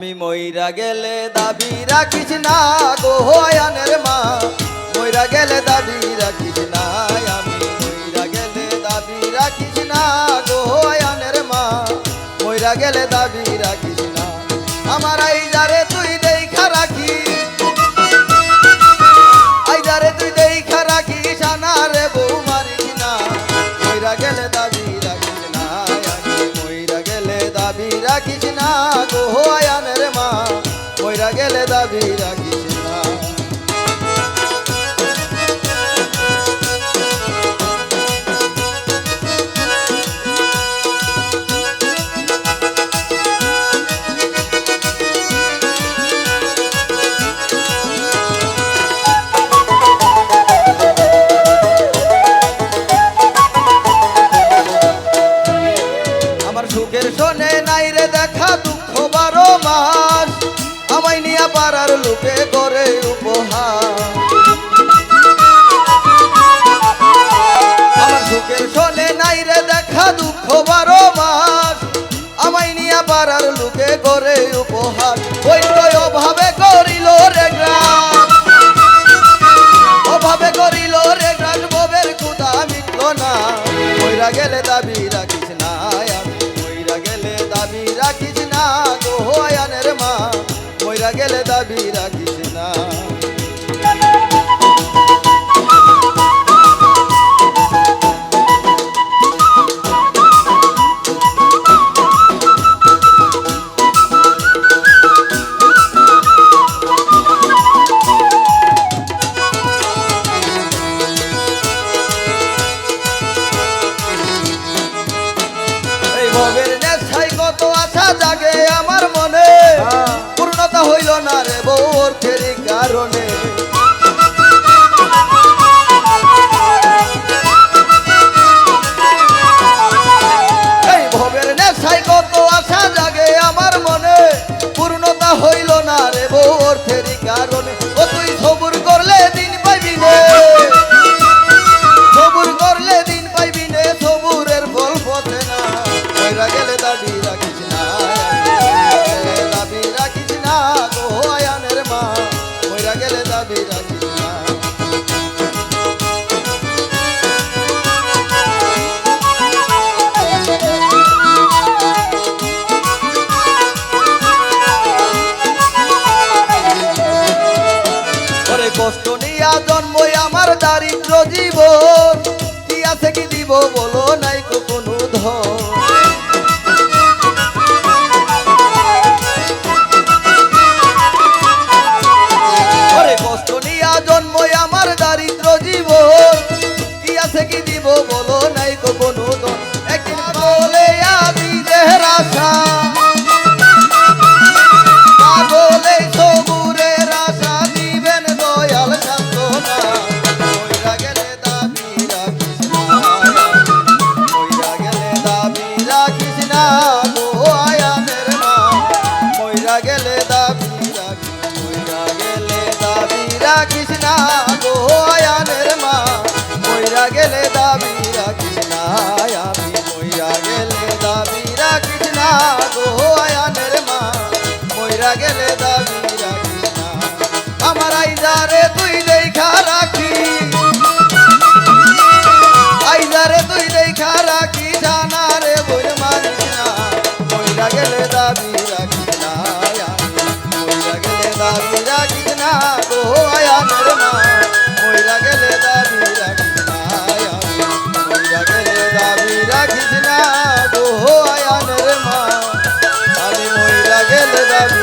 আমি মইরা গেলে দাবি রাখিস না গো আয়ানের মা, মইরা গেলে দাবি রাখিস না। আমি মইরা গেলে দাবি রাখিস না গো আয়ানের মা, মইরা গেলে দাবি রাখিস না। আমার আইজারে তুই দেখা রাখিস, আইজারে তুই দেখা রাখিস, আনারে বউ মারিস না। মইরা গেলে দাবি রাখিস না, আমি মইরা গেলে দাবি রাখিস না গো আয়ানের মা, মইরা গেলে দাবি রাখিস না। আমার সুখের শোনে নাই রে দেখা দুঃখ 12 মাস, আমায় নিয়া পাড়ার লোকে করে উপহার। আমার সুখের শোনে নাই রে দেখা দুঃখ 12 মাস, আমায় নিয়া পাড়ার লোকে করে উপহার। ওই তো অভাবে করিল রে গ্রাম, অভাবে করিল রে গ্রাম, ববের ক্ষুধা মিটল না। মইরা গেলে দাবি রাখিস না, আমি মইরা গেলে দাবি রাখিস না গো আয়ানের মা, মইরা গেলে দাবি রাখিস না। ভবের নেশায় কত আশা জাগে আমার মনে, পূর্ণতা হইল না রে বউর ফেরি কারণে। এই ভবের নেশায় কত আশা জাগে আমার মনে, পূর্ণতা হইল না রে বউর ফেরি কারণে। ও তুই সবুর করলে দিন পাইবি নে, সবুর করলে দিন পাইবি নে, সবুরের ফল পথে না। মইরা গেলে দাবি রাখিস না, দাবি রাখিস না গো আয়ানের মা, মইরা গেলে দাবি রাখিস না। ওরে কষ্ট নিয়া জন্মই আমার দারিদ্র জীবন, কি আছে কি দিব বলো নাই কোনো ধন। ওরে কষ্ট নিয়া জন্মই আমার দারিদ্র জীবন, কি আছে কি দিব বলো নাই কোনো ধন। একদিন বলে আমি দেহের আশা, পাগলে সবুরের আশা, দিবেন দয়াল সান্ত্বনা। মইরা গেলে দাবি রাখিস না, মইরা গেলে দাবি রাখিস না গো আয়ানের মা, মইরা গেলে দাবি রাখিস, মইরা গেলে দাবি রাখিস না গো আয়ানের মা, মইরা গেলে দাবি রাখিস না। আমি মইরা গেলে দাবি রাখিস না গো আয়ানের মা, মইরা গেলে দাবি রাখিস না। আমার আইজারে তুই দেখা রাখিস, আইজারে তুই দেখা রাখিস, জানারে বই মানিস না। মইরা গেলে দাবি রাখিস না, মইরা গেলে দাবি রাখিস না গো আয়ানের মা, মইরা গেলে দাবি রাখিস না। মইরা গেলে দাবি রাখিস না গো আয়ানের মা, আমি মইরা গেলে দাবি